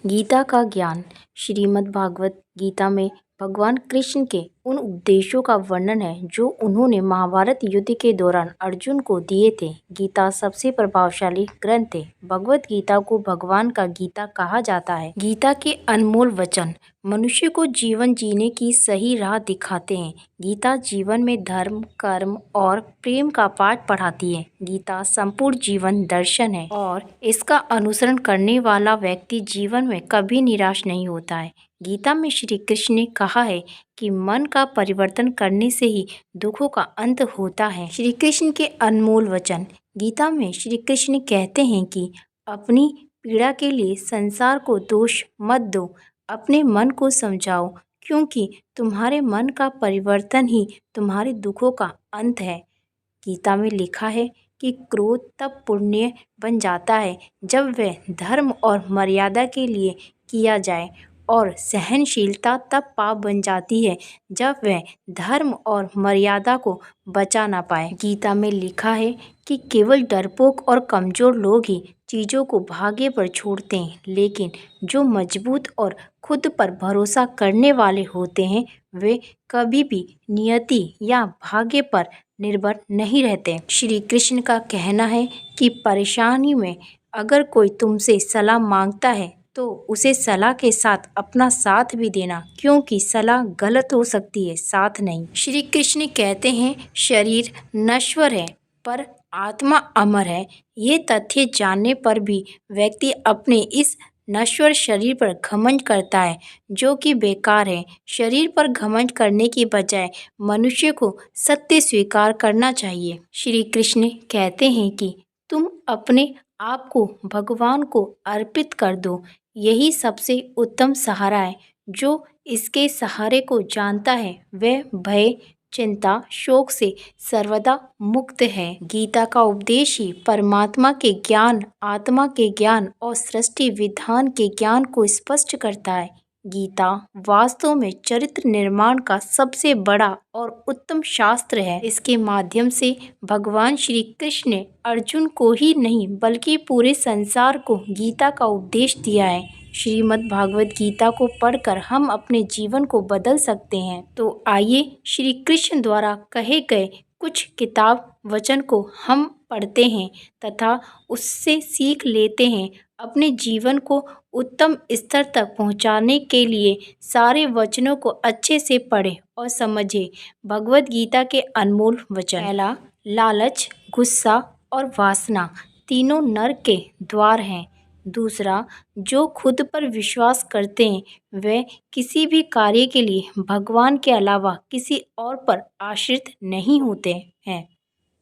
गीता का ज्ञान। श्रीमद् भागवत गीता में भगवान कृष्ण के उन उपदेशों का वर्णन है जो उन्होंने महाभारत युद्ध के दौरान अर्जुन को दिए थे। गीता सबसे प्रभावशाली ग्रंथ है। भगवत गीता को भगवान का गीता कहा जाता है। गीता के अनमोल वचन मनुष्य को जीवन जीने की सही राह दिखाते हैं। गीता जीवन में धर्म, कर्म और प्रेम का पाठ पढ़ाती है। गीता संपूर्ण जीवन दर्शन है और इसका अनुसरण करने वाला व्यक्ति जीवन में कभी निराश नहीं होता है। गीता में श्री कृष्ण ने कहा है कि मन का परिवर्तन करने से ही दुखों का अंत होता है। श्री कृष्ण के अनमोल वचन। गीता में श्री कृष्ण कहते हैं कि अपनी पीड़ा के लिए संसार को दोष मत दो, अपने मन को समझाओ, क्योंकि तुम्हारे मन का परिवर्तन ही तुम्हारे दुखों का अंत है। गीता में लिखा है कि क्रोध तब पुण्य बन जाता है जब वह धर्म और मर्यादा के लिए किया जाए, और सहनशीलता तब पाप बन जाती है जब वह धर्म और मर्यादा को बचा ना पाए। गीता में लिखा है कि केवल डरपोक और कमज़ोर लोग ही चीज़ों को भाग्य पर छोड़ते हैं, लेकिन जो मजबूत और खुद पर भरोसा करने वाले होते हैं वे कभी भी नियति या भाग्य पर निर्भर नहीं रहते। श्री कृष्ण का कहना है कि परेशानी में अगर कोई तुमसे सलाह मांगता है तो उसे सलाह के साथ अपना साथ भी देना, क्योंकि सलाह गलत हो सकती है, साथ नहीं। श्री कृष्ण कहते हैं शरीर नश्वर है पर आत्मा अमर है। ये तथ्य जानने पर भी व्यक्ति अपने इस नश्वर शरीर पर घमंड करता है जो कि बेकार है। शरीर पर घमंड करने की बजाय मनुष्य को सत्य स्वीकार करना चाहिए। श्री कृष्ण कहते हैं कि तुम अपने आप को भगवान को अर्पित कर दो, यही सबसे उत्तम सहारा है। जो इसके सहारे को जानता है वह भय, चिंता, शोक से सर्वदा मुक्त है। गीता का उपदेश ही परमात्मा के ज्ञान, आत्मा के ज्ञान और सृष्टि विधान के ज्ञान को स्पष्ट करता है। गीता वास्तव में चरित्र निर्माण का सबसे बड़ा और उत्तम शास्त्र है। इसके माध्यम से भगवान श्री कृष्ण ने अर्जुन को ही नहीं बल्कि पूरे संसार को गीता का उपदेश दिया है। श्रीमद् भागवत गीता को पढ़कर हम अपने जीवन को बदल सकते हैं। तो आइए श्री कृष्ण द्वारा कहे गए कुछ किताब वचन को हम पढ़ते हैं तथा उससे सीख लेते हैं। अपने जीवन को उत्तम स्तर तक पहुंचाने के लिए सारे वचनों को अच्छे से पढ़ें और समझें। भगवत गीता के अनमोल वचन। पहला, लालच, गुस्सा और वासना तीनों नरक के द्वार हैं। दूसरा, जो खुद पर विश्वास करते हैं वे किसी भी कार्य के लिए भगवान के अलावा किसी और पर आश्रित नहीं होते हैं।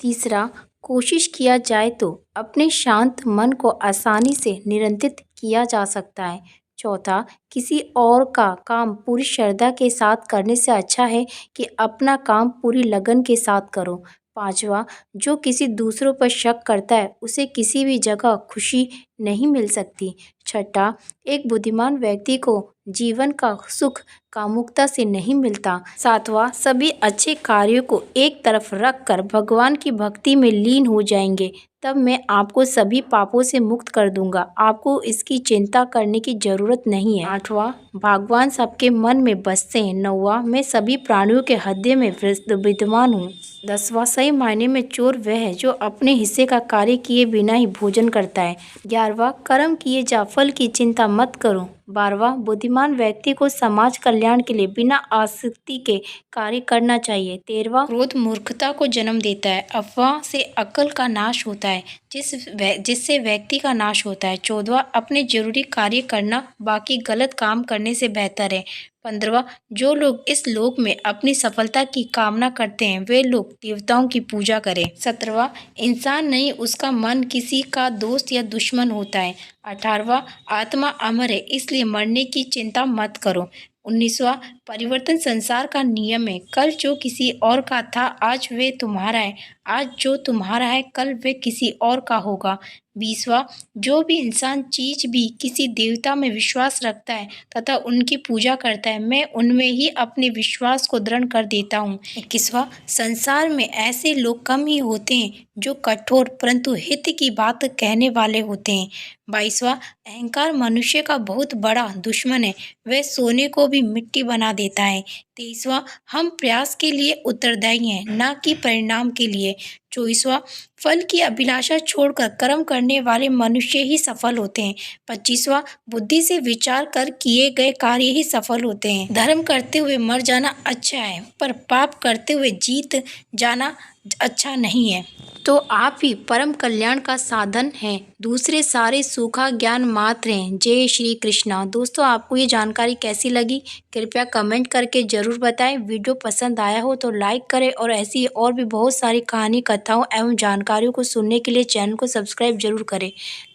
तीसरा, कोशिश किया जाए तो अपने शांत मन को आसानी से नियंत्रित किया जा सकता है। चौथा, किसी और का काम पूरी श्रद्धा के साथ करने से अच्छा है कि अपना काम पूरी लगन के साथ करो। पांचवा, जो किसी दूसरों पर शक करता है उसे किसी भी जगह खुशी नहीं मिल सकती। छठा, एक बुद्धिमान व्यक्ति को जीवन का सुख कामुकता से नहीं मिलता। सातवां, सभी अच्छे कार्यों को एक तरफ रख कर भगवान की भक्ति में लीन हो जाएंगे, तब मैं आपको सभी पापों से मुक्त कर दूंगा। आपको इसकी चिंता करने की जरूरत नहीं है। आठवां, भगवान सबके मन में बसते हैं। नौवां, मैं सभी प्राणियों के हृदय में विद्यमान हूँ। 10वां, सही मायने में चोर वह है जो अपने हिस्से का कार्य किए बिना ही भोजन करता है। 11वां, कर्म किए जा, फल की चिंता मत करो। 12वां, बुद्धिमान व्यक्ति को समाज कल्याण के लिए बिना आसक्ति के कार्य करना चाहिए। 13वां, क्रोध मूर्खता को जन्म देता है। अफवाह से अक्ल का नाश होता है जिससे व्यक्ति का नाश होता है। 14वां, अपने जरूरी कार्य करना बाकी गलत काम करने से बेहतर है। 15वां, जो लोग इस लोक में अपनी सफलता की कामना करते हैं वे लोग देवताओं की पूजा करें। 17वां, इंसान नहीं उसका मन किसी का दोस्त या दुश्मन होता है। 18वां, आत्मा अमर है इसलिए मरने की चिंता मत करो। 19वां, परिवर्तन संसार का नियम है। कल जो किसी और का था, आज वे तुम्हारा है। आज जो तुम्हारा है, कल वे किसी और का होगा। 20वां, जो भी इंसान चीज भी किसी देवता में विश्वास रखता है तथा उनकी पूजा करता है, मैं उनमें ही अपने विश्वास को दृढ़ कर देता हूँ। 21वां, संसार में ऐसे लोग कम ही होते हैं जो कठोर परंतु हित की बात कहने वाले होते हैं। 22वां, अहंकार मनुष्य का बहुत बड़ा दुश्मन है, वह सोने को भी मिट्टी बना देता है। 23वां, हम प्रयास के लिए उत्तरदायी हैं, न कि परिणाम के लिए। 24वां, फल की अभिलाषा छोड़कर कर्म करने वाले मनुष्य ही सफल होते हैं। 25वां, बुद्धि से विचार कर किए गए कार्य ही सफल होते हैं। धर्म करते हुए मर जाना अच्छा है, पर पाप करते हुए जीत जाना अच्छा नहीं है। तो आप ही परम कल्याण का साधन हैं, दूसरे सारे सूखा ज्ञान मात्र हैं। जय श्री कृष्णा। दोस्तों, आपको ये जानकारी कैसी लगी, कृपया कमेंट करके ज़रूर बताएं। वीडियो पसंद आया हो तो लाइक करें और ऐसी और भी बहुत सारी कहानी, कथाओं एवं जानकारियों को सुनने के लिए चैनल को सब्सक्राइब जरूर करें।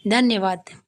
धन्यवाद।